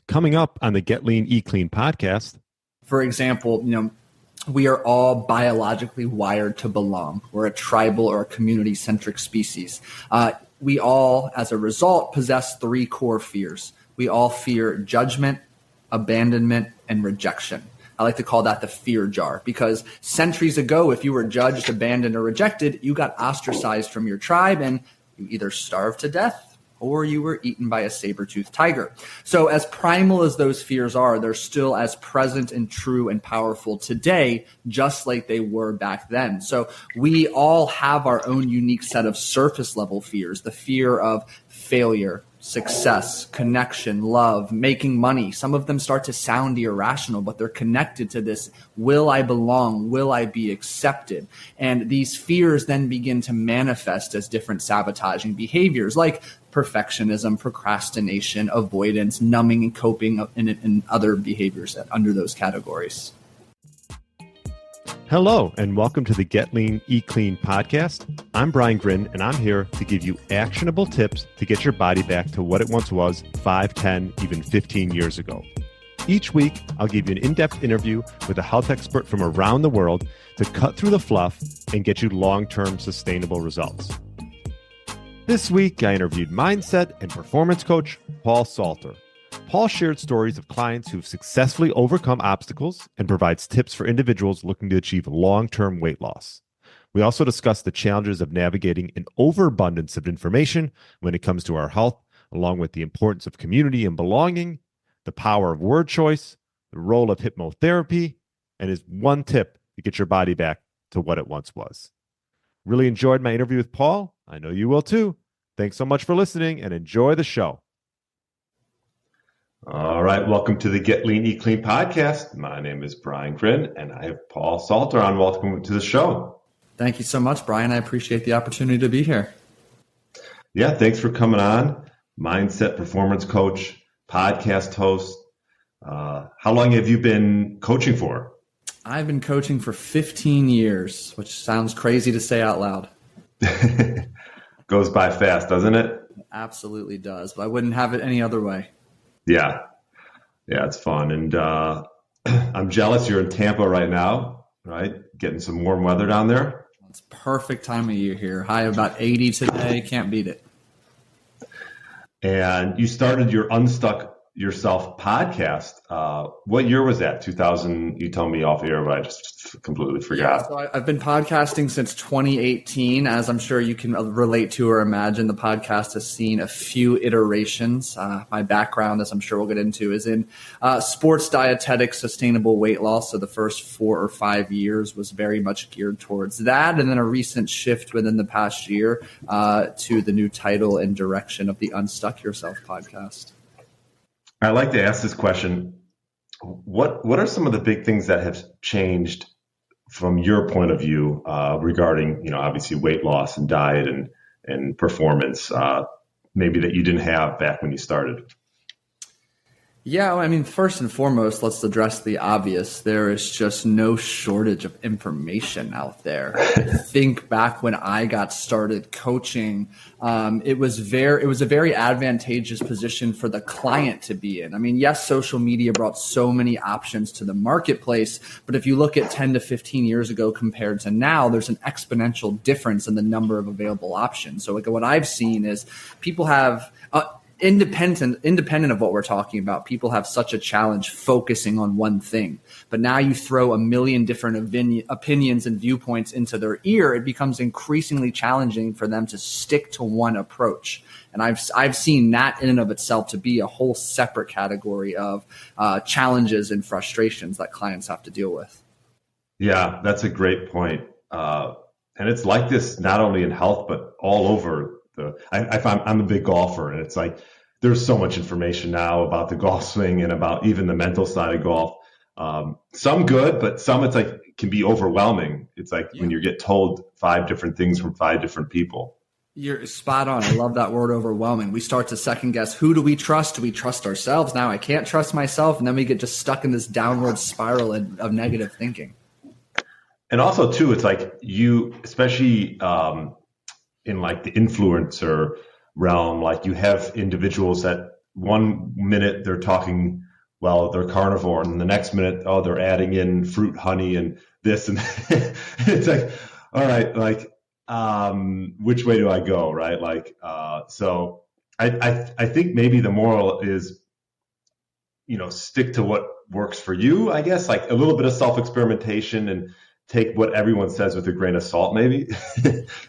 Coming up on the Get Lean, Eat Clean podcast. For example, we are all biologically wired to belong. We're a tribal or a community-centric species. We all, as a result, possess three core fears. We all fear judgment, abandonment, and rejection. I like to call that the fear jar, because centuries ago, if you were judged, abandoned, or rejected, you got ostracized from your tribe and you either starved to death or you were eaten by a saber-toothed tiger. So as primal as those fears are, they're still as present and true and powerful today, just like they were back then. So we all have our own unique set of surface level fears, the fear of failure, success, connection, love, making money. Some of them start to sound irrational, but they're connected to this, will I belong? Will I be accepted? And these fears then begin to manifest as different sabotaging behaviors like perfectionism, procrastination, avoidance, numbing, and coping, and other behaviors under those categories. Hello, and welcome to the Get Lean, Eat Clean podcast. I'm Brian Grin, and I'm here to give you actionable tips to get your body back to what it once was 5, 10, even 15 years ago. Each week, I'll give you an in-depth interview with a health expert from around the world to cut through the fluff and get you long-term sustainable results. This week, I interviewed mindset and performance coach Paul Salter. Paul shared stories of clients who've successfully overcome obstacles and provides tips for individuals looking to achieve long-term weight loss. We also discussed the challenges of navigating an overabundance of information when it comes to our health, along with the importance of community and belonging, the power of word choice, the role of hypnotherapy, and his one tip to get your body back to what it once was. Really enjoyed my interview with Paul. I know you will too. Thanks so much for listening and enjoy the show. All right. Welcome to the Get Lean, Eat Clean podcast. My name is Brian Grin and I have Paul Salter on. Welcome to the show. Thank you so much, Brian. I appreciate the opportunity to be here. Yeah. Thanks for coming on. Mindset performance coach, podcast host. How long have you been coaching for? I've been coaching for 15 years, which sounds crazy to say out loud. Goes by fast, doesn't it? It absolutely does, but I wouldn't have it any other way. Yeah, it's fun. And I'm jealous you're in Tampa right now, right? Getting some warm weather down there. It's perfect time of year here. High of about 80 today. Can't beat it. And you started your Unstuck Yourself podcast. What year was that? 2000? You told me off air, but I just completely forgot. Yeah, so I've been podcasting since 2018. As I'm sure you can relate to or imagine, the podcast has seen a few iterations. My background, as I'm sure we'll get into, is in sports dietetics, sustainable weight loss. So the first 4 or 5 years was very much geared towards that. And then a recent shift within the past year to the new title and direction of the Unstuck Yourself podcast. I like to ask this question. What are some of the big things that have changed from your point of view regarding, obviously weight loss and diet and performance, maybe that you didn't have back when you started? Yeah, I mean, first and foremost, let's address the obvious. There is just no shortage of information out there. I think back when I got started coaching, it was a very advantageous position for the client to be in. I mean, yes, social media brought so many options to the marketplace, but if you look at 10 to 15 years ago compared to now, there's an exponential difference in the number of available options. So like what I've seen is people have independent of what we're talking about, people have such a challenge focusing on one thing. But now you throw a million different opinions and viewpoints into their ear, it becomes increasingly challenging for them to stick to one approach. And I've seen that in and of itself to be a whole separate category of challenges and frustrations that clients have to deal with. Yeah, that's a great point. And it's like this not only in health, but all over. I'm a big golfer, and it's like there's so much information now about the golf swing and about even the mental side of golf. Some good, but some it's like can be overwhelming. It's like when you get told 5 different things from 5 different people. You're spot on. I love that word overwhelming. We start to second guess. Who do we trust? Do we trust ourselves? Now I can't trust myself. And then we get just stuck in this downward spiral of negative thinking. And also too, it's like you, especially in like the influencer realm, like you have individuals that one minute they're talking, well, they're carnivore, and the next minute, oh, they're adding in fruit, honey, and this and it's like, all right, like, which way do I go, right? Like, so I think maybe the moral is, stick to what works for you, I guess, like a little bit of self-experimentation and take what everyone says with a grain of salt, maybe.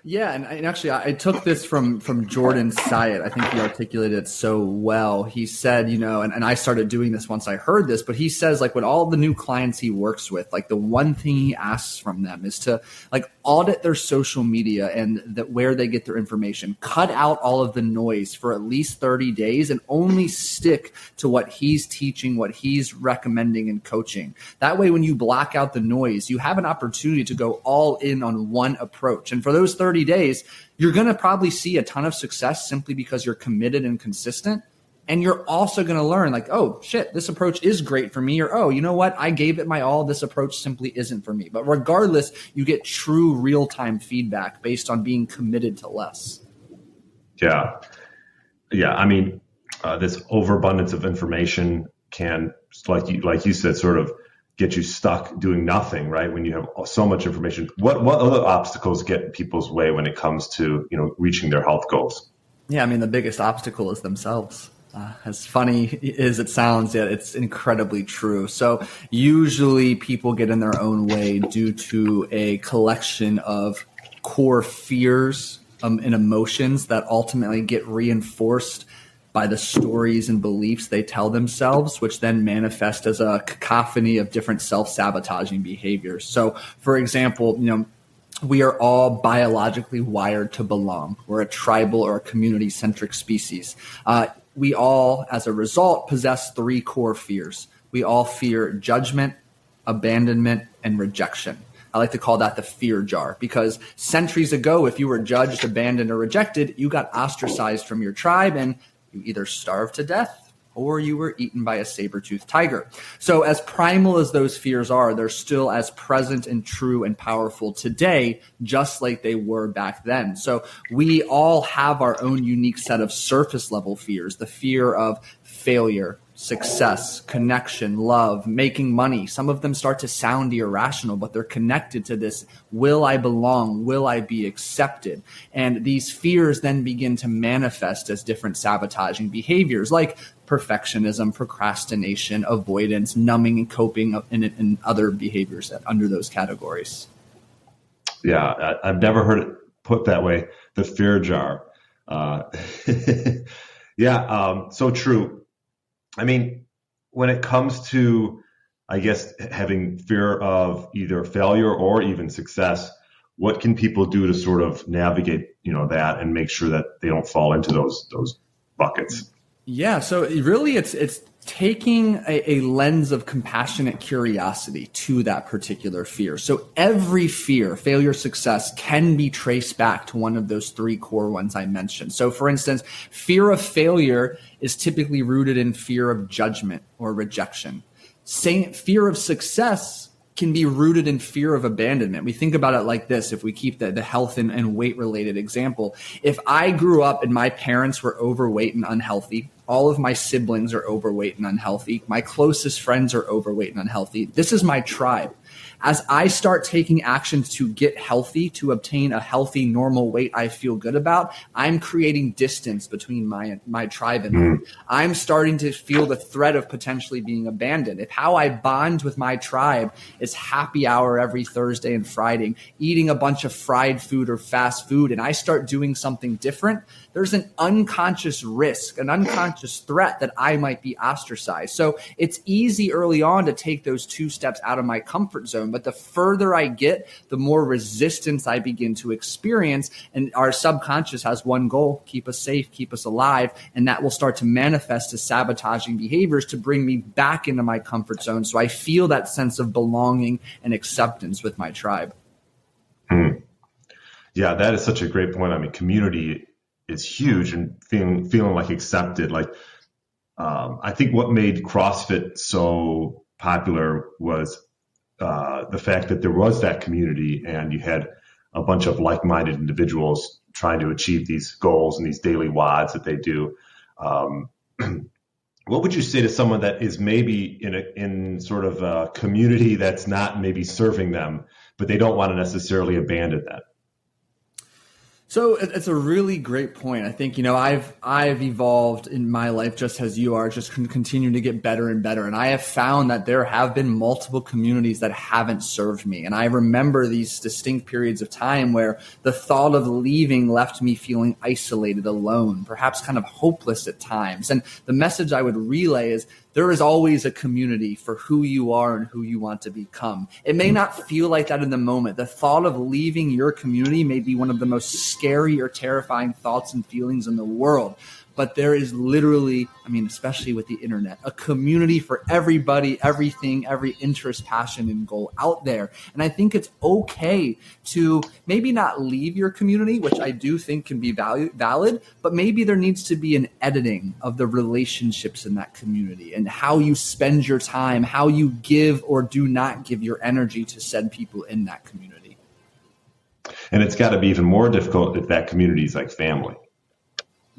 Yeah, and actually, I took this from Jordan Syatt. I think he articulated it so well. He said, and I started doing this once I heard this, but he says, like, with all the new clients he works with, like, the one thing he asks from them is to, like, audit their social media and where they get their information. Cut out all of the noise for at least 30 days and only stick to what he's teaching, what he's recommending and coaching. That way, when you block out the noise, you have an opportunity to go all in on one approach. And for those 30 days, you're going to probably see a ton of success simply because you're committed and consistent. And you're also going to learn, like, oh, shit, this approach is great for me. Or, oh, you know what? I gave it my all. This approach simply isn't for me. But regardless, you get true real-time feedback based on being committed to less. Yeah. Yeah. I mean, this overabundance of information can, like you said, sort of get you stuck doing nothing, right? When you have so much information, what other obstacles get in people's way when it comes to, reaching their health goals? Yeah. I mean, the biggest obstacle is themselves. As funny as it sounds, yet it's incredibly true. So usually people get in their own way due to a collection of core fears and emotions that ultimately get reinforced by the stories and beliefs they tell themselves, which then manifest as a cacophony of different self-sabotaging behaviors. So, for example, we are all biologically wired to belong. We're a tribal or a community-centric species. We all, as a result, possess three core fears. We all fear judgment, abandonment, and rejection. I like to call that the fear jar, because centuries ago, if you were judged, abandoned, or rejected, you got ostracized from your tribe and you either starved to death or you were eaten by a saber-toothed tiger. So as primal as those fears are, they're still as present and true and powerful today, just like they were back then. So we all have our own unique set of surface level fears, the fear of failure, success, connection, love, making money. Some of them start to sound irrational, but they're connected to this, will I belong? Will I be accepted? And these fears then begin to manifest as different sabotaging behaviors like perfectionism, procrastination, avoidance, numbing and coping, and other behaviors under those categories. Yeah, I've never heard it put that way, the fear jar. So true. I mean, when it comes to, I guess, having fear of either failure or even success, what can people do to sort of navigate, that and make sure that they don't fall into those buckets? Yeah. So really it's taking a lens of compassionate curiosity to that particular fear. So every fear, failure, success, can be traced back to one of those three core ones I mentioned. So for instance, fear of failure is typically rooted in fear of judgment or rejection. Fear of success can be rooted in fear of abandonment. We think about it like this. If we keep the health and weight related example, if I grew up and my parents were overweight and unhealthy, all of my siblings are overweight and unhealthy, my closest friends are overweight and unhealthy, this is my tribe. As I start taking actions to get healthy, to obtain a healthy, normal weight I feel good about, I'm creating distance between my tribe and me. I'm starting to feel the threat of potentially being abandoned. If how I bond with my tribe is happy hour every Thursday and Friday, eating a bunch of fried food or fast food, and I start doing something different, there's an unconscious risk, an unconscious threat that I might be ostracized. So it's easy early on to take those two steps out of my comfort zone. But the further I get, the more resistance I begin to experience. And our subconscious has one goal: keep us safe, keep us alive. And that will start to manifest as sabotaging behaviors to bring me back into my comfort zone. So I feel that sense of belonging and acceptance with my tribe. Yeah, that is such a great point. I mean, community is huge, and feeling like accepted. Like, I think what made CrossFit so popular was the fact that there was that community, and you had a bunch of like-minded individuals trying to achieve these goals and these daily WODs that they do. what would you say to someone that is maybe in sort of a community that's not maybe serving them, but they don't want to necessarily abandon that? So it's a really great point. I think, I've evolved in my life just as you are, just continuing to get better and better. And I have found that there have been multiple communities that haven't served me. And I remember these distinct periods of time where the thought of leaving left me feeling isolated, alone, perhaps kind of hopeless at times. And the message I would relay is there is always a community for who you are and who you want to become. It may not feel like that in the moment. The thought of leaving your community may be one of the most scary or terrifying thoughts and feelings in the world. But there is literally, especially with the internet, a community for everybody, everything, every interest, passion, and goal out there. And I think it's okay to maybe not leave your community, which I do think can be valid, but maybe there needs to be an editing of the relationships in that community and how you spend your time, how you give or do not give your energy to said people in that community. And it's got to be even more difficult if that community is like family.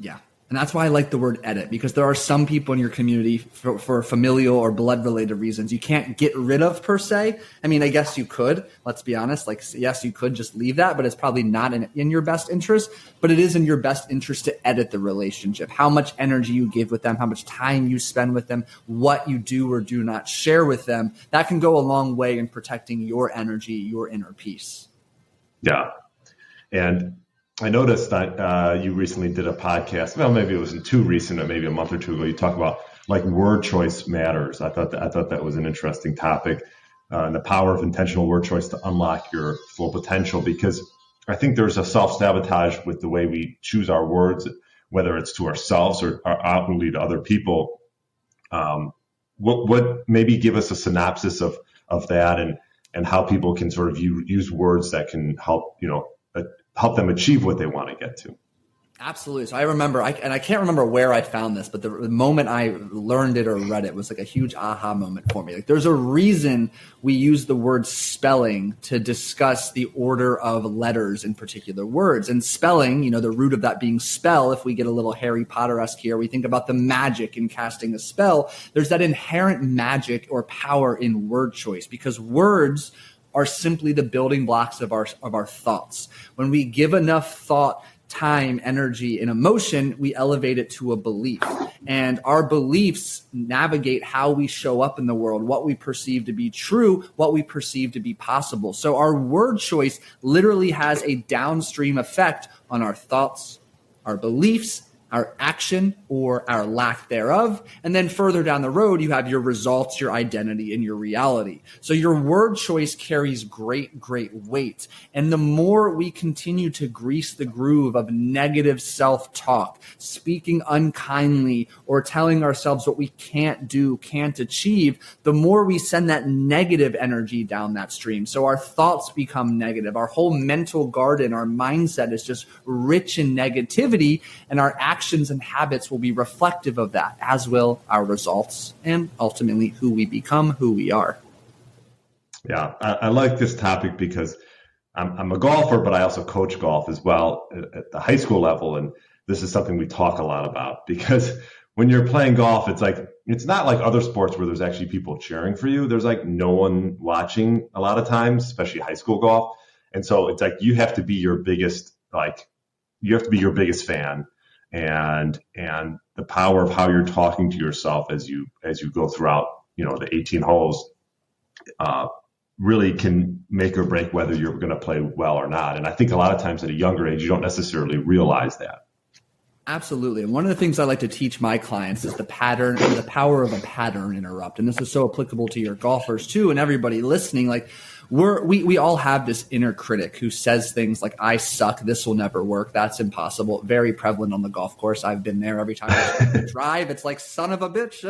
Yeah. And that's why I like the word edit, because there are some people in your community for familial or blood related reasons you can't get rid of per se. I guess you could, let's be honest, yes, you could just leave that, but it's probably not in your best interest, but it is in your best interest to edit the relationship, how much energy you give with them, how much time you spend with them, what you do or do not share with them. That can go a long way in protecting your energy, your inner peace. Yeah. And I noticed that you recently did a podcast. Well, maybe it wasn't too recent, or maybe a month or two ago. You talked about like word choice matters. I thought that was an interesting topic, and the power of intentional word choice to unlock your full potential. Because I think there's a self-sabotage with the way we choose our words, whether it's to ourselves or outwardly to other people. What maybe give us a synopsis of that and how people can sort of use words that can help help them achieve what they want to get to. Absolutely. So I remember, and I can't remember where I found this, but the moment I learned it or read it was like a huge aha moment for me. Like there's a reason we use the word spelling to discuss the order of letters in particular words. And spelling, the root of that being spell, if we get a little Harry Potter-esque here, we think about the magic in casting a spell. There's that inherent magic or power in word choice, because words are simply the building blocks of our thoughts. When we give enough thought, time, energy, and emotion, we elevate it to a belief. And our beliefs navigate how we show up in the world, what we perceive to be true, what we perceive to be possible. So our word choice literally has a downstream effect on our thoughts, our beliefs, our action or our lack thereof. And then further down the road, you have your results, your identity, and your reality. So your word choice carries great, great weight. And the more we continue to grease the groove of negative self-talk, speaking unkindly, or telling ourselves what we can't do, can't achieve, the more we send that negative energy down that stream. So our thoughts become negative. Our whole mental garden, our mindset is just rich in negativity, and our actions and habits will be reflective of that, as will our results and ultimately who we become, who we are. Yeah, I like this topic because I'm a golfer, but I also coach golf as well at the high school level. And this is something we talk a lot about, because when you're playing golf, it's not like other sports where there's actually people cheering for you. There's like no one watching a lot of times, especially high school golf. And so it's like you have to be your biggest fan. And the power of how you're talking to yourself as you go throughout, the 18 holes, really can make or break whether you're going to play well or not. And I think a lot of times at a younger age, you don't necessarily realize that. Absolutely. And one of the things I like to teach my clients is the power of a pattern interrupt. And this is so applicable to your golfers too, and everybody listening. Like we all have this inner critic who says things like, I suck, this will never work, that's impossible. Very prevalent on the golf course. I've been there every time I drive. It's like, son of a bitch.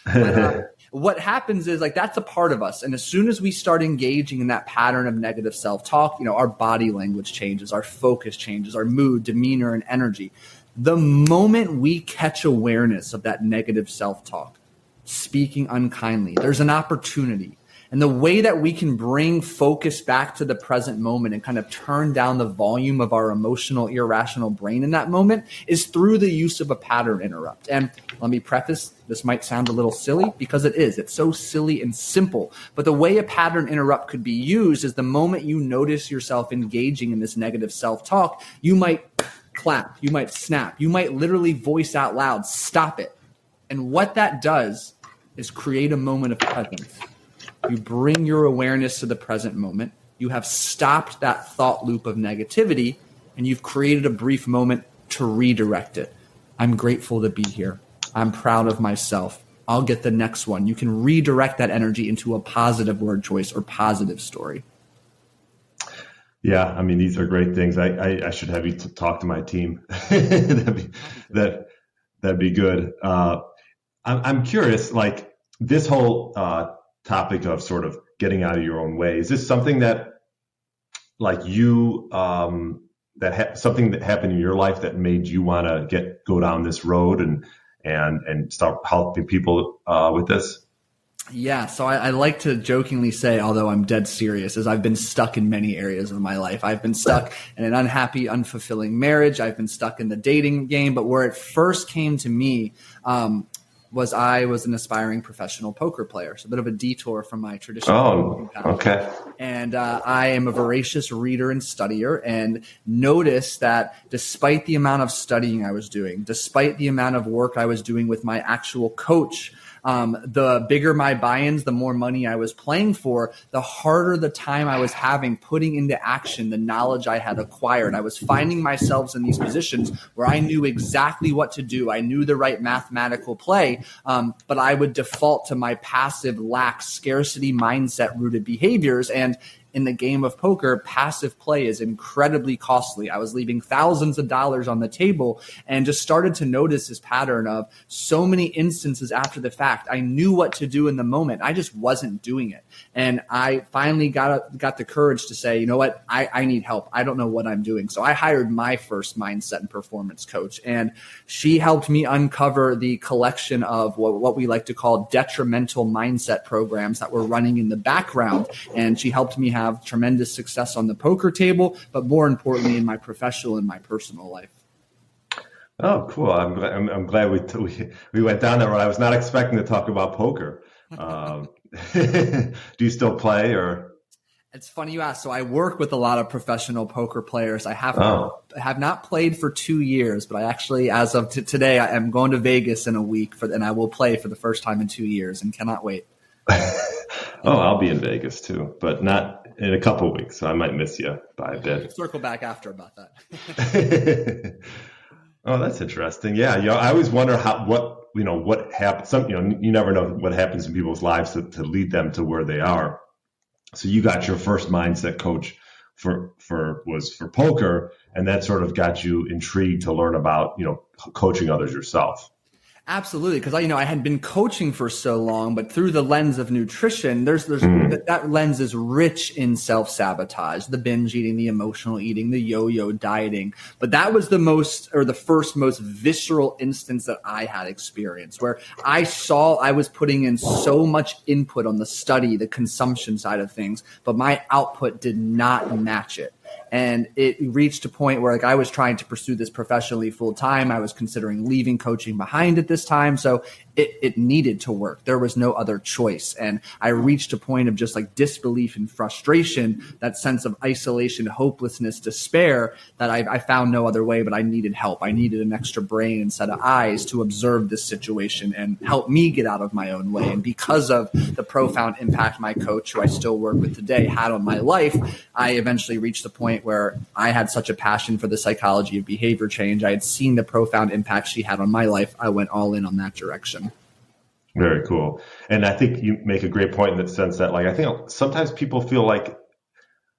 But, what happens is, like, that's a part of us. And as soon as we start engaging in that pattern of negative self-talk, our body language changes, our focus changes, our mood, demeanor, and energy. The moment we catch awareness of that negative self-talk, speaking unkindly, there's an opportunity. And the way that we can bring focus back to the present moment and kind of turn down the volume of our emotional, irrational brain in that moment is through the use of a pattern interrupt. And let me preface, this might sound a little silly because it is. It's so silly and simple. But the way a pattern interrupt could be used is the moment you notice yourself engaging in this negative self-talk, you might clap, you might snap, you might literally voice out loud, stop it. And what that does is create a moment of presence. You bring your awareness to the present moment. You have stopped that thought loop of negativity, and you've created a brief moment to redirect it. I'm grateful to be here. I'm proud of myself. I'll get the next one. You can redirect that energy into a positive word choice or positive story. Yeah, I mean, these are great things. I should have you talk to my team. That'd be good. I'm curious, like this whole topic of sort of getting out of your own way. Is this something that, like you, something that happened in your life that made you want to go down this road and start helping people with this? Yeah, so I like to jokingly say, although I'm dead serious, is I've been stuck in many areas of my life. I've been stuck in an unhappy, unfulfilling marriage. I've been stuck in the dating game. But where it first came to me was I was an aspiring professional poker player. So a bit of a detour from my traditional path. Okay. And I am a voracious reader and studier, and noticed that despite the amount of studying I was doing, despite the amount of work I was doing with my actual coach, the bigger my buy-ins, the more money I was playing for, the harder the time I was having putting into action the knowledge I had acquired. I was finding myself in these positions where I knew exactly what to do. I knew the right mathematical play, but I would default to my passive, lax, scarcity mindset-rooted behaviors. And in the game of poker, passive play is incredibly costly. I was leaving thousands of dollars on the table and just started to notice this pattern of so many instances after the fact. I knew what to do in the moment. I just wasn't doing it. And I finally got the courage to say, you know what, I need help. I don't know what I'm doing. So I hired my first mindset and performance coach, and she helped me uncover the collection of what we like to call detrimental mindset programs that were running in the background. And she helped me have tremendous success on the poker table, but more importantly in my professional and my personal life. Oh, cool. I'm glad we went down that road. I was not expecting to talk about poker. Do you still play, or? It's funny you ask. So I work with a lot of professional poker players. I have not played for 2 years, but I actually, as of today, I am going to Vegas in a week and I will play for the first time in 2 years and cannot wait. I'll be in Vegas too, but not in a couple of weeks. So I might miss you by a bit. Circle back after about that. Oh, that's interesting. Yeah. I always wonder what happens. You never know what happens in people's lives to lead them to where they are. So you got your first mindset coach for poker, and that sort of got you intrigued to learn about, coaching others yourself. Absolutely, because I had been coaching for so long, but through the lens of nutrition, that lens is rich in self-sabotage, the binge eating, the emotional eating, the yo-yo dieting. But that was the first most visceral instance that I had experienced, where I saw I was putting in so much input on the study, the consumption side of things, but my output did not match it. And it reached a point where I was trying to pursue this professionally full time. I was considering leaving coaching behind at this time. So it needed to work. There was no other choice. And I reached a point of just disbelief and frustration, that sense of isolation, hopelessness, despair, that I found no other way, but I needed help. I needed an extra brain and set of eyes to observe this situation and help me get out of my own way. And because of the profound impact my coach, who I still work with today, had on my life, I eventually reached the point where I had such a passion for the psychology of behavior change. I had seen the profound impact she had on my life. I went all in on that direction. Very cool. And I think you make a great point in the sense that I think sometimes people feel like,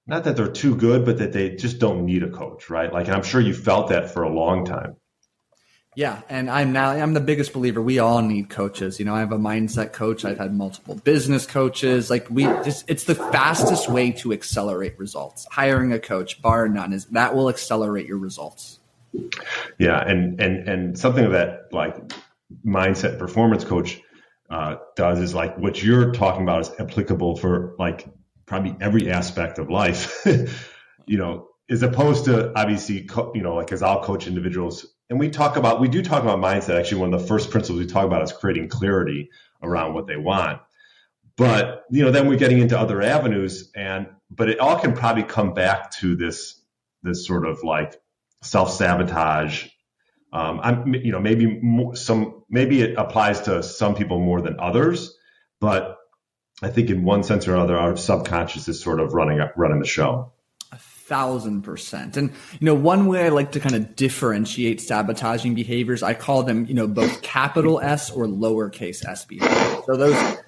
not that they're too good, but that they just don't need a coach, right? And I'm sure you felt that for a long time. Yeah. And I'm the biggest believer. We all need coaches. I have a mindset coach. I've had multiple business coaches. It's the fastest way to accelerate results. Hiring a coach, bar none, that will accelerate your results. Yeah. And something of that, mindset performance coach, does is like what you're talking about is applicable for like probably every aspect of life, as opposed to obviously, like as I'll coach individuals and we do talk about mindset. Actually, one of the first principles we talk about is creating clarity around what they want. But, then we're getting into other avenues but it all can probably come back to this sort of like self-sabotage. Maybe it applies to some people more than others, but I think in one sense or another, our subconscious is sort of running the show. 1,000%. And, one way I like to kind of differentiate sabotaging behaviors, I call them, both capital S or lowercase s behaviors. So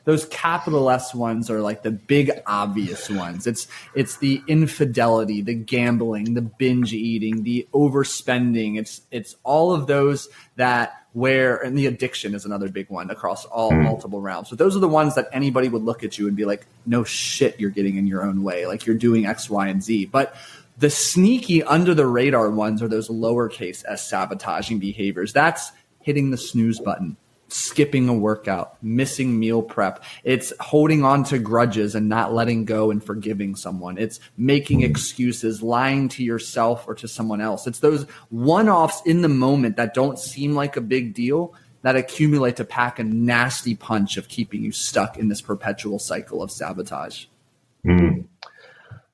those capital S ones are like the big obvious ones. It's the infidelity, the gambling, the binge eating, the overspending. It's all of those and the addiction is another big one across all multiple realms. So those are the ones that anybody would look at you and be like, no shit, you're getting in your own way. Like you're doing X, Y, and Z. But the sneaky under the radar ones are those lowercase s sabotaging behaviors. That's hitting the snooze button, skipping a workout, missing meal prep. It's holding on to grudges and not letting go and forgiving someone. It's making excuses, lying to yourself or to someone else. It's those one-offs in the moment that don't seem like a big deal that accumulate to pack a nasty punch of keeping you stuck in this perpetual cycle of sabotage.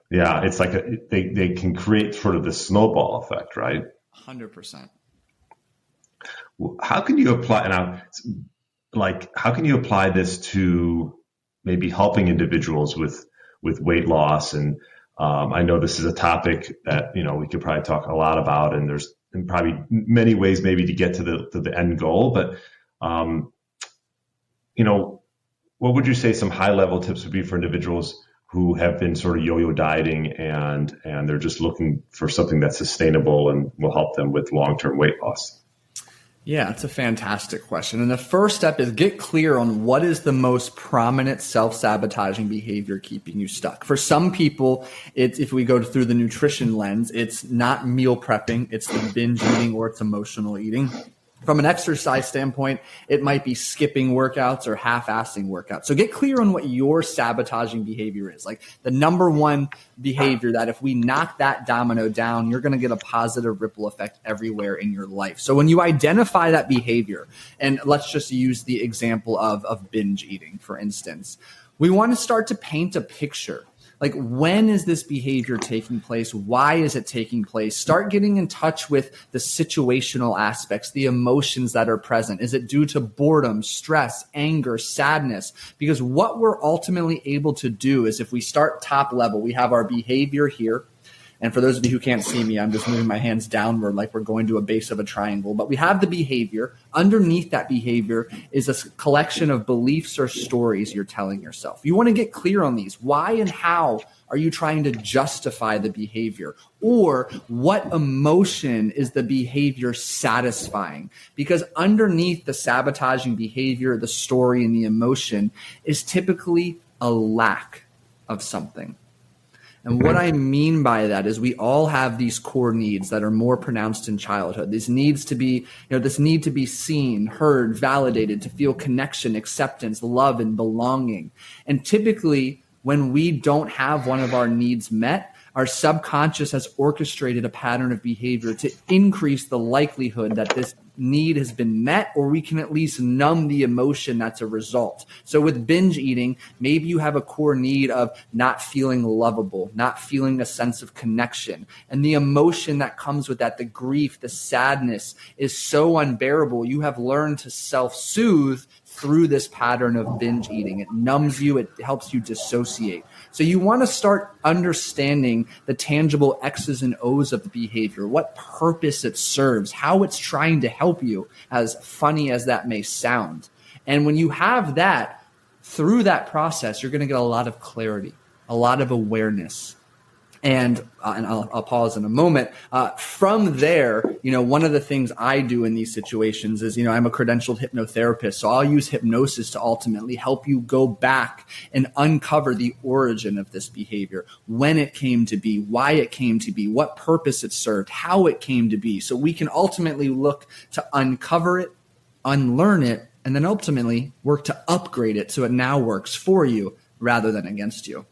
Yeah, it's like they can create sort of the snowball effect, right? 100%. How can you apply this to maybe helping individuals with weight loss? And I know this is a topic that we could probably talk a lot about, and there's probably many ways maybe to get to the end goal. But what would you say some high level tips would be for individuals who have been sort of yo-yo dieting and they're just looking for something that's sustainable and will help them with long-term weight loss? Yeah, it's a fantastic question. And the first step is get clear on what is the most prominent self-sabotaging behavior keeping you stuck. For some people, if we go through the nutrition lens, it's not meal prepping, it's the binge eating or it's emotional eating. From an exercise standpoint, it might be skipping workouts or half-assing workouts. So get clear on what your sabotaging behavior is. Like the number one behavior that if we knock that domino down, you're going to get a positive ripple effect everywhere in your life. So when you identify that behavior, and let's just use the example of binge eating, for instance, we want to start to paint a picture. Like, when is this behavior taking place? Why is it taking place? Start getting in touch with the situational aspects, the emotions that are present. Is it due to boredom, stress, anger, sadness? Because what we're ultimately able to do is if we start top level, we have our behavior here. And for those of you who can't see me, I'm just moving my hands downward like we're going to a base of a triangle. But we have the behavior. Underneath that behavior is a collection of beliefs or stories you're telling yourself. You want to get clear on these. Why and how are you trying to justify the behavior? Or what emotion is the behavior satisfying? Because underneath the sabotaging behavior, the story, and the emotion is typically a lack of something. And what I mean by that is we all have these core needs that are more pronounced in childhood. This need to be seen, heard, validated, to feel connection, acceptance, love, and belonging. And typically, when we don't have one of our needs met, our subconscious has orchestrated a pattern of behavior to increase the likelihood that this need has been met, or we can at least numb the emotion that's a result. So with binge eating, maybe you have a core need of not feeling lovable, not feeling a sense of connection. And the emotion that comes with that, the grief, the sadness, is so unbearable. You have learned to self-soothe through this pattern of binge eating. It numbs you. It helps you dissociate. So you want to start understanding the tangible X's and O's of the behavior, what purpose it serves, how it's trying to help you, as funny as that may sound. And when you have that, through that process, you're going to get a lot of clarity, a lot of awareness. And I'll pause in a moment. From there, one of the things I do in these situations is, I'm a credentialed hypnotherapist. So I'll use hypnosis to ultimately help you go back and uncover the origin of this behavior, when it came to be, why it came to be, what purpose it served, how it came to be. So we can ultimately look to uncover it, unlearn it, and then ultimately work to upgrade it so it now works for you rather than against you.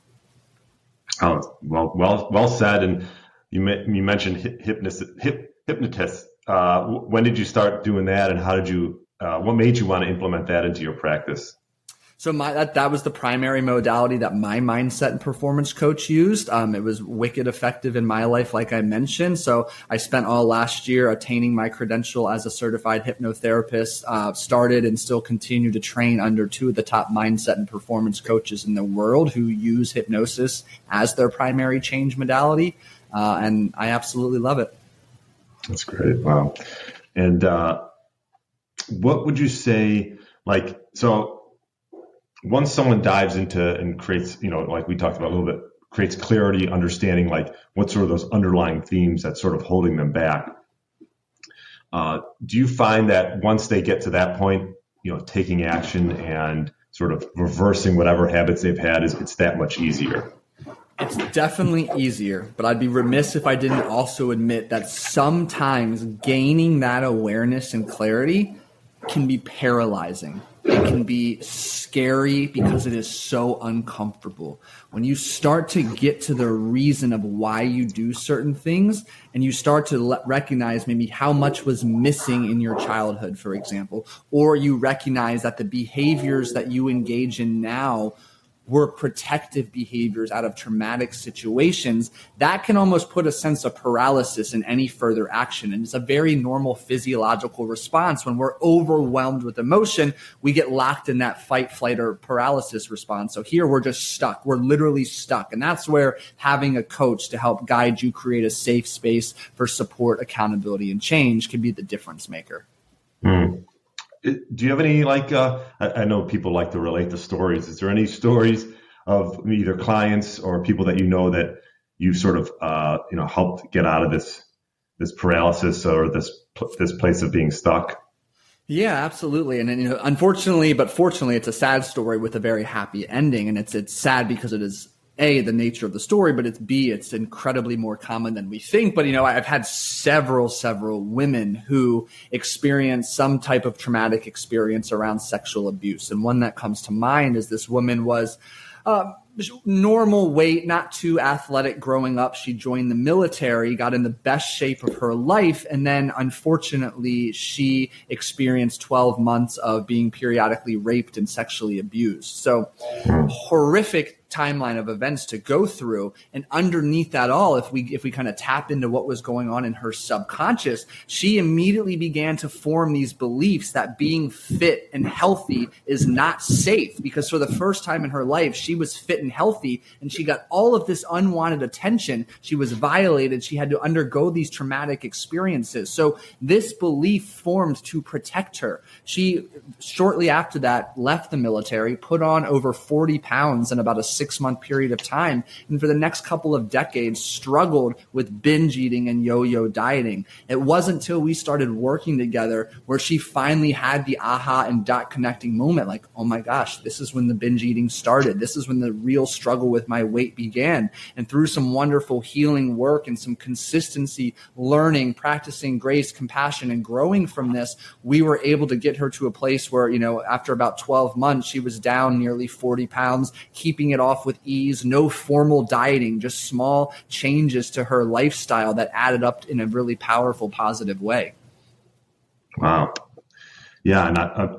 Oh, well said. And you mentioned hypnotists. When did you start doing that, and how did you? What made you want to implement that into your practice? So that was the primary modality that my mindset and performance coach used. It was wicked effective in my life, like I mentioned. So I spent all last year attaining my credential as a certified hypnotherapist, started and still continue to train under two of the top mindset and performance coaches in the world who use hypnosis as their primary change modality. And I absolutely love it. That's great. Wow. And what would you say, once someone dives into and creates, like we talked about a little bit, creates clarity, understanding what sort of those underlying themes that's sort of holding them back. Do you find that once they get to that point, taking action and sort of reversing whatever habits they've had, it's that much easier? It's definitely easier, but I'd be remiss if I didn't also admit that sometimes gaining that awareness and clarity can be paralyzing. It can be scary because it is so uncomfortable. When you start to get to the reason of why you do certain things, and you start to recognize maybe how much was missing in your childhood, for example, or you recognize that the behaviors that you engage in now were protective behaviors out of traumatic situations, that can almost put a sense of paralysis in any further action. And it's a very normal physiological response. When we're overwhelmed with emotion, we get locked in that fight, flight, or paralysis response. So here we're just stuck. We're literally stuck. And that's where having a coach to help guide you create a safe space for support, accountability, and change can be the difference maker. Mm. Do you have any, I know people like to relate the stories. Is there any stories of either clients or people that that you sort of, helped get out of this paralysis or this place of being stuck? Yeah, absolutely. And unfortunately, but fortunately, it's a sad story with a very happy ending. And it's sad because it is A, the nature of the story, but it's B, it's incredibly more common than we think. But, I've had several women who experience some type of traumatic experience around sexual abuse. And one that comes to mind is this woman was normal weight, not too athletic growing up. She joined the military, got in the best shape of her life. And then unfortunately, she experienced 12 months of being periodically raped and sexually abused. So horrific timeline of events to go through. And underneath that all, if we kind of tap into what was going on in her subconscious, she immediately began to form these beliefs that being fit and healthy is not safe, because for the first time in her life, she was fit and healthy and she got all of this unwanted attention. She was violated. She had to undergo these traumatic experiences. So this belief formed to protect her. She shortly after that left the military, put on over 40 pounds in about a 6-month period of time, and for the next couple of decades struggled with binge eating and yo-yo dieting. It wasn't until we started working together where she finally had the aha and dot connecting moment, like, oh my gosh, this is when the binge eating started. This is when the real struggle with my weight began. And through some wonderful healing work and some consistency, learning, practicing grace, compassion, and growing from this, we were able to get her to a place where, after about 12 months, she was down nearly 40 pounds, keeping it off with ease, no formal dieting, just small changes to her lifestyle that added up in a really powerful, positive way. Wow. Yeah.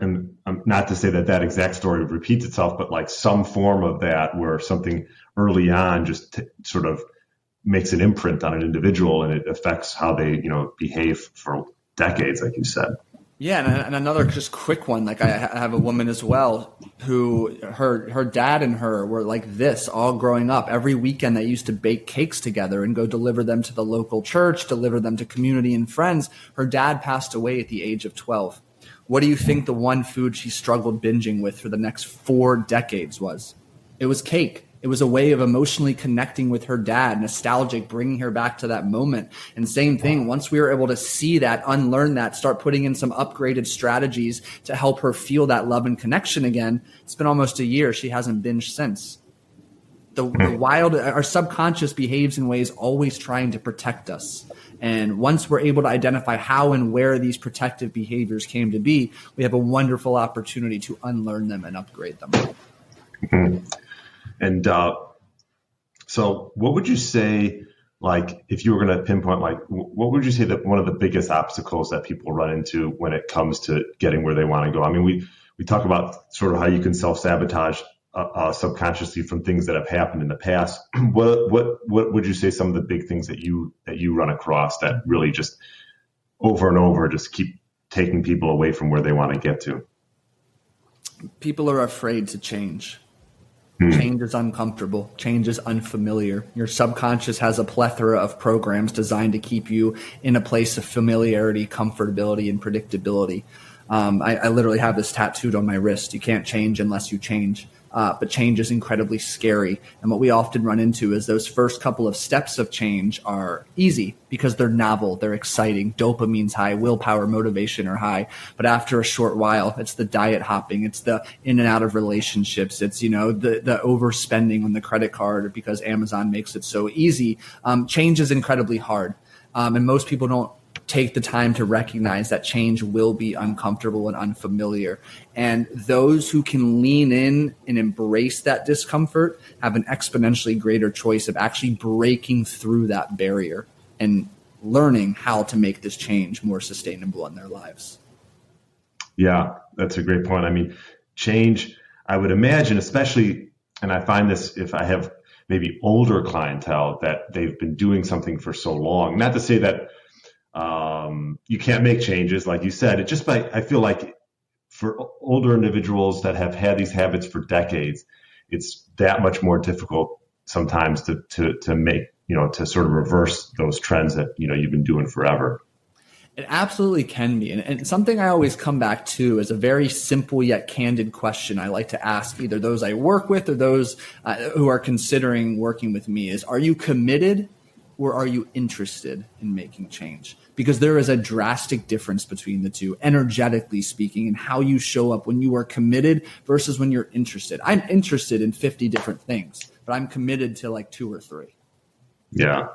And not to say that exact story repeats itself, but some form of that where something early on just sort of makes an imprint on an individual and it affects how they, behave for decades, like you said. Yeah, and another just quick one, I have a woman as well who her dad and her were like this all growing up. Every weekend they used to bake cakes together and go deliver them to the local church, deliver them to community and friends. Her dad passed away at the age of 12. What do you think the one food she struggled binging with for the next 4 decades was? It was cake. It was a way of emotionally connecting with her dad, nostalgic, bringing her back to that moment. And same thing, once we were able to see that, unlearn that, start putting in some upgraded strategies to help her feel that love and connection again, it's been almost a year. She hasn't binged since. The wild, our subconscious behaves in ways always trying to protect us. And once we're able to identify how and where these protective behaviors came to be, we have a wonderful opportunity to unlearn them and upgrade them. Mm-hmm. And so what would you say, like, if you were going to pinpoint, like, what would you say that one of the biggest obstacles that people run into when it comes to getting where they want to go? I mean, we talk about sort of how you can self-sabotage subconsciously from things that have happened in the past. What would you say some of the big things that you run across that really just over and over just keep taking people away from where they want to get to? People are afraid to change. Change is uncomfortable. Change is unfamiliar. Your subconscious has a plethora of programs designed to keep you in a place of familiarity, comfortability, and predictability. I literally have this tattooed on my wrist. You can't change unless you change. But change is incredibly scary. And what we often run into is those first couple of steps of change are easy because they're novel, they're exciting, dopamine's high, willpower, motivation are high. But after a short while, it's the diet hopping, it's the in and out of relationships, it's, the overspending on the credit card because Amazon makes it so easy. Change is incredibly hard. And most people don't take the time to recognize that change will be uncomfortable and unfamiliar. And those who can lean in and embrace that discomfort have an exponentially greater choice of actually breaking through that barrier and learning how to make this change more sustainable in their lives. Yeah, that's a great point. I mean, change, I would imagine, especially, and I find this if I have maybe older clientele that they've been doing something for so long, not to say that you can't make changes, like you said. It just, I feel like for older individuals that have had these habits for decades, it's that much more difficult sometimes to make, to sort of reverse those trends that, you've been doing forever. It absolutely can be. And something I always come back to is a very simple yet candid question I like to ask either those I work with or those who are considering working with me is, are you committed or are you interested in making change? Because there is a drastic difference between the two, energetically speaking, and how you show up when you are committed versus when you're interested. I'm interested in 50 different things, but I'm committed to like 2 or 3. Yeah.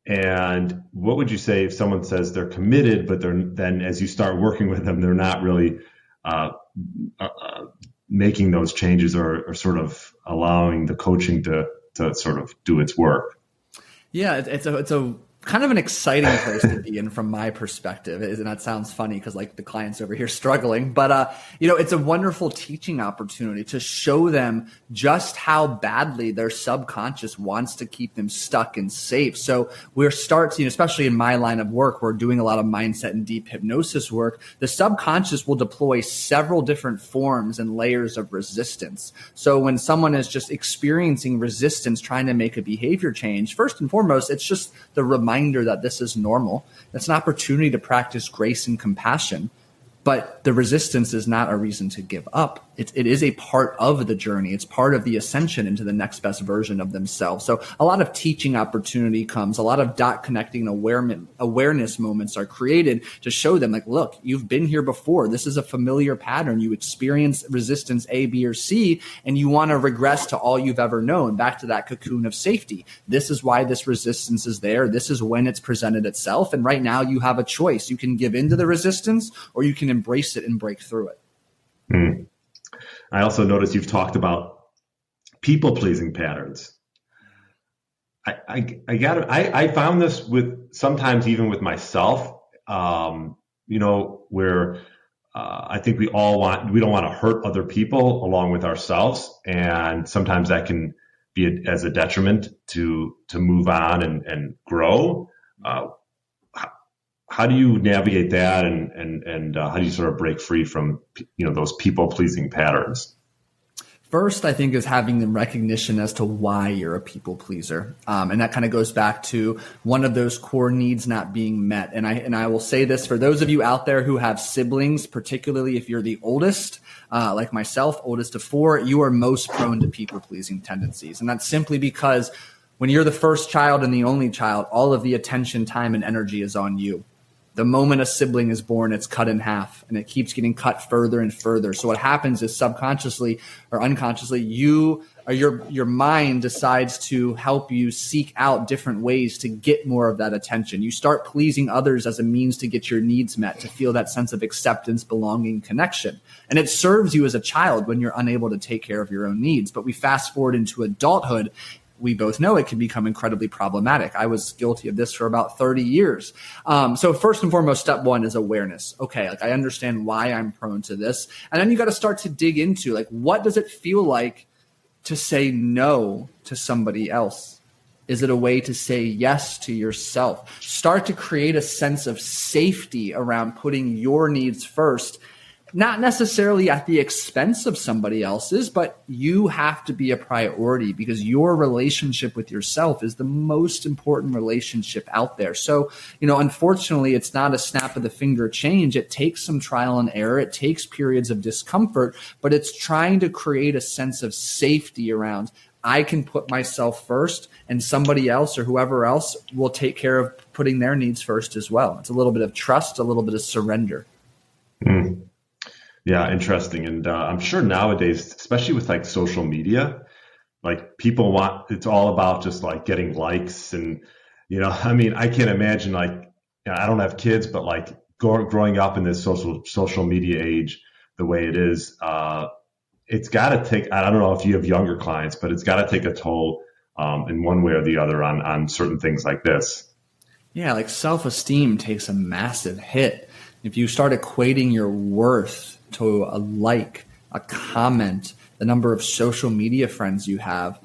And what would you say if someone says they're committed, but then as you start working with them, they're not really making those changes or sort of allowing the coaching to sort of do its work? Yeah, it's a kind of an exciting place to be in from my perspective. And that sounds funny because like the client's over here struggling, but it's a wonderful teaching opportunity to show them just how badly their subconscious wants to keep them stuck and safe. So especially in my line of work, we're doing a lot of mindset and deep hypnosis work. The subconscious will deploy several different forms and layers of resistance. So when someone is just experiencing resistance, trying to make a behavior change, first and foremost, it's just the reminder that this is normal. That's an opportunity to practice grace and compassion. But the resistance is not a reason to give up. It is a part of the journey. It's part of the ascension into the next best version of themselves. So a lot of teaching opportunity comes, a lot of dot connecting awareness moments are created to show them like, look, you've been here before. This is a familiar pattern. You experience resistance A, B, or C, and you want to regress to all you've ever known, back to that cocoon of safety. This is why this resistance is there. This is when it's presented itself. And right now you have a choice. You can give into the resistance or you can embrace it and break through it. Mm. I also noticed you've talked about people-pleasing patterns. I found this with sometimes even with myself, where I think we don't want to hurt other people along with ourselves. And sometimes that can be as a detriment to move on and grow. How do you navigate that and how do you sort of break free from, those people-pleasing patterns? First, I think is having the recognition as to why you're a people pleaser. And that kind of goes back to one of those core needs not being met. And I will say this for those of you out there who have siblings, particularly if you're the oldest, like myself, oldest of 4, you are most prone to people pleasing tendencies. And that's simply because when you're the first child and the only child, all of the attention, time, and energy is on you. The moment a sibling is born, it's cut in half, and it keeps getting cut further and further. So what happens is subconsciously or unconsciously, your mind decides to help you seek out different ways to get more of that attention. You start pleasing others as a means to get your needs met, to feel that sense of acceptance, belonging, connection. And it serves you as a child when you're unable to take care of your own needs. But we fast forward into adulthood. We both know it can become incredibly problematic. I was guilty of this for about 30 years. So first and foremost, step one is awareness. Okay, like I understand why I'm prone to this. And then you got to start to dig into like, what does it feel like to say no to somebody else? Is it a way to say yes to yourself? Start to create a sense of safety around putting your needs first. Not necessarily at the expense of somebody else's, but you have to be a priority because your relationship with yourself is the most important relationship out there. So, unfortunately, it's not a snap of the finger change. It takes some trial and error. It takes periods of discomfort, but it's trying to create a sense of safety around I can put myself first and somebody else or whoever else will take care of putting their needs first as well. It's a little bit of trust, a little bit of surrender. Mm. Yeah, interesting. And I'm sure nowadays, especially with like social media, like people it's all about just like getting likes. And, I can't imagine like, I don't have kids, but like growing up in this social media age, the way it is, it's got to take, I don't know if you have younger clients, but it's got to take a toll in one way or the other on certain things like this. Yeah, like self-esteem takes a massive hit. If you start equating your worth to a like, a comment, the number of social media friends you have,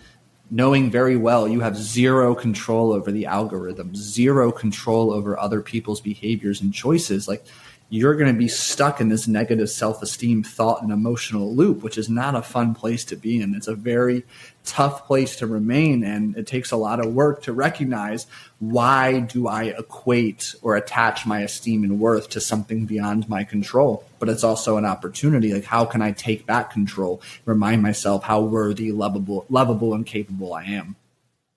knowing very well you have zero control over the algorithm, zero control over other people's behaviors and choices, like you're going to be stuck in this negative self-esteem thought and emotional loop, which is not a fun place to be in. It's a very tough place to remain, and it takes a lot of work to recognize, why do I equate or attach my esteem and worth to something beyond my control? But it's also an opportunity. Like, how can I take back control, remind myself how worthy, lovable, and capable I am?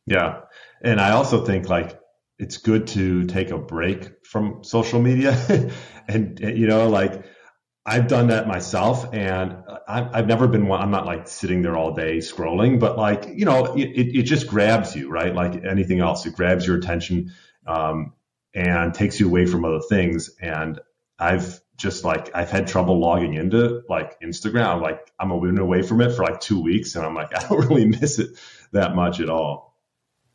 Yeah. And I also think like it's good to take a break from social media. And, like I've done that myself, and I've never been one. I'm not like sitting there all day scrolling, but like, it just grabs you, right? Like anything else, it grabs your attention, and takes you away from other things. And I've had trouble logging into like Instagram. Like I'm away from it for like 2 weeks, and I'm like, I don't really miss it that much at all.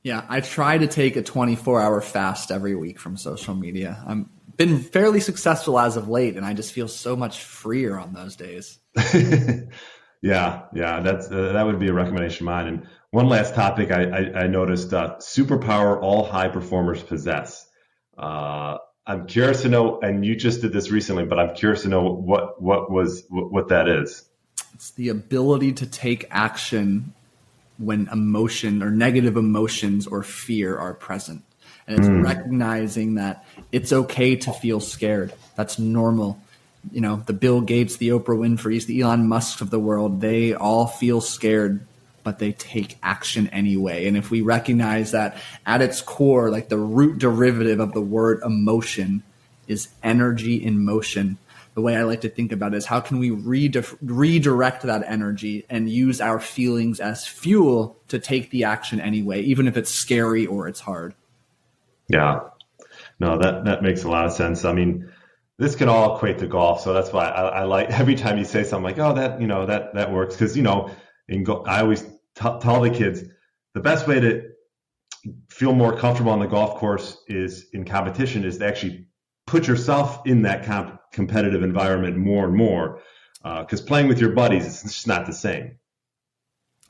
Yeah, I try to take a 24-hour fast every week from social media. I'm been fairly successful as of late, and I just feel so much freer on those days. Yeah, that would be a recommendation of mine. And one last topic I noticed, superpower all high performers possess. I'm curious to know, and you just did this recently, but I'm curious to know what that is. It's the ability to take action when emotion or negative emotions or fear are present. And it's recognizing that it's okay to feel scared. That's normal. The Bill Gates, the Oprah Winfreys, the Elon Musks of the world, they all feel scared, but they take action anyway. And if we recognize that at its core, like the root derivative of the word emotion is energy in motion, the way I like to think about it is, how can we redirect that energy and use our feelings as fuel to take the action anyway, even if it's scary or it's hard. Yeah, no, that makes a lot of sense. I mean, this can all equate to golf. So that's why I like every time you say something like, oh, that works. Cause I always tell the kids the best way to feel more comfortable on the golf course is in competition is to actually put yourself in that competitive environment more and more. Cause playing with your buddies, it's just not the same.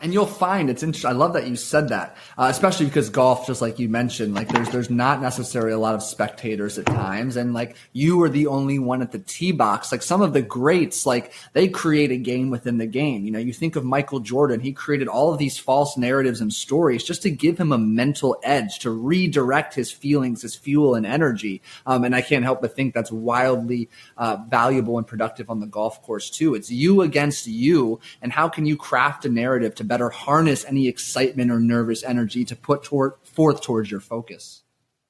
And you'll find it's interesting. I love that you said that, especially because golf, just like you mentioned, like there's not necessarily a lot of spectators at times. And like you are the only one at the tee box. Like some of the greats, like they create a game within the game. You think of Michael Jordan. He created all of these false narratives and stories just to give him a mental edge, to redirect his feelings, his fuel and energy. And I can't help but think that's wildly valuable and productive on the golf course too. It's you against you. And how can you craft a narrative to better harness any excitement or nervous energy to put forth towards your focus?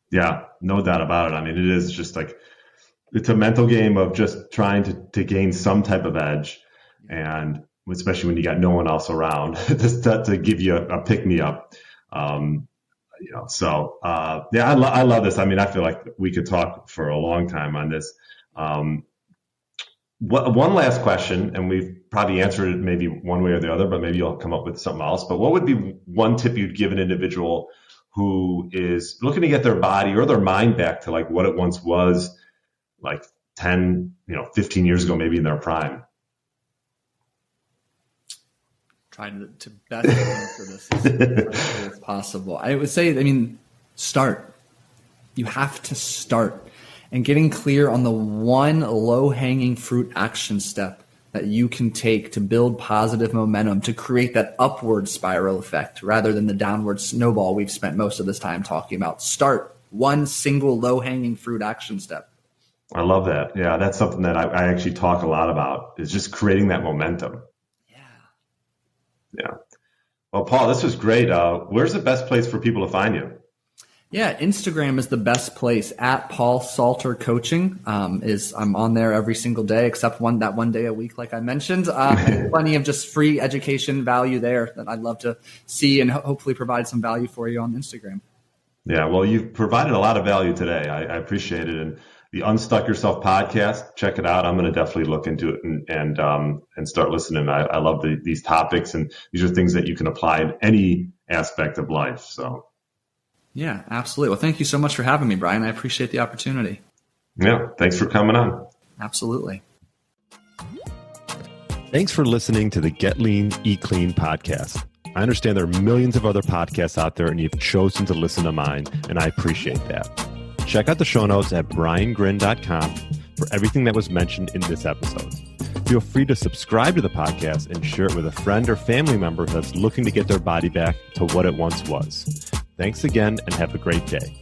Yeah, no doubt about it. I mean, it is just like it's a mental game of just trying to gain some type of edge, and especially when you got no one else around just to give you a pick me up. I love this. I mean, I feel like we could talk for a long time on this. One last question, and we've probably answered it maybe one way or the other, but maybe you'll come up with something else. But what would be one tip you'd give an individual who is looking to get their body or their mind back to like what it once was, like 10, 15 years ago, maybe in their prime? Trying to best answer this as quickly as possible. I would say, start. You have to start. And getting clear on the one low-hanging fruit action step that you can take to build positive momentum, to create that upward spiral effect rather than the downward snowball we've spent most of this time talking about. Start one single low-hanging fruit action step. I love that. Yeah, that's something that I actually talk a lot about, is just creating that momentum. Yeah. Well, Paul, this was great. Where's the best place for people to find you? Yeah, Instagram is the best place. At Paul Salter Coaching I'm on there every single day, except one day a week, like I mentioned. Plenty of just free education value there that I'd love to see and hopefully provide some value for you on Instagram. Yeah, well, you've provided a lot of value today. I appreciate it. And the Unstuck Yourself podcast, check it out. I'm going to definitely look into it and start listening. I love these topics, and these are things that you can apply in any aspect of life. So, yeah, absolutely. Well, thank you so much for having me, Brian. I appreciate the opportunity. Yeah, thanks for coming on. Absolutely. Thanks for listening to the Get Lean, Eat Clean podcast. I understand there are millions of other podcasts out there, and you've chosen to listen to mine, and I appreciate that. Check out the show notes at briangrin.com for everything that was mentioned in this episode. Feel free to subscribe to the podcast and share it with a friend or family member that's looking to get their body back to what it once was. Thanks again, and have a great day.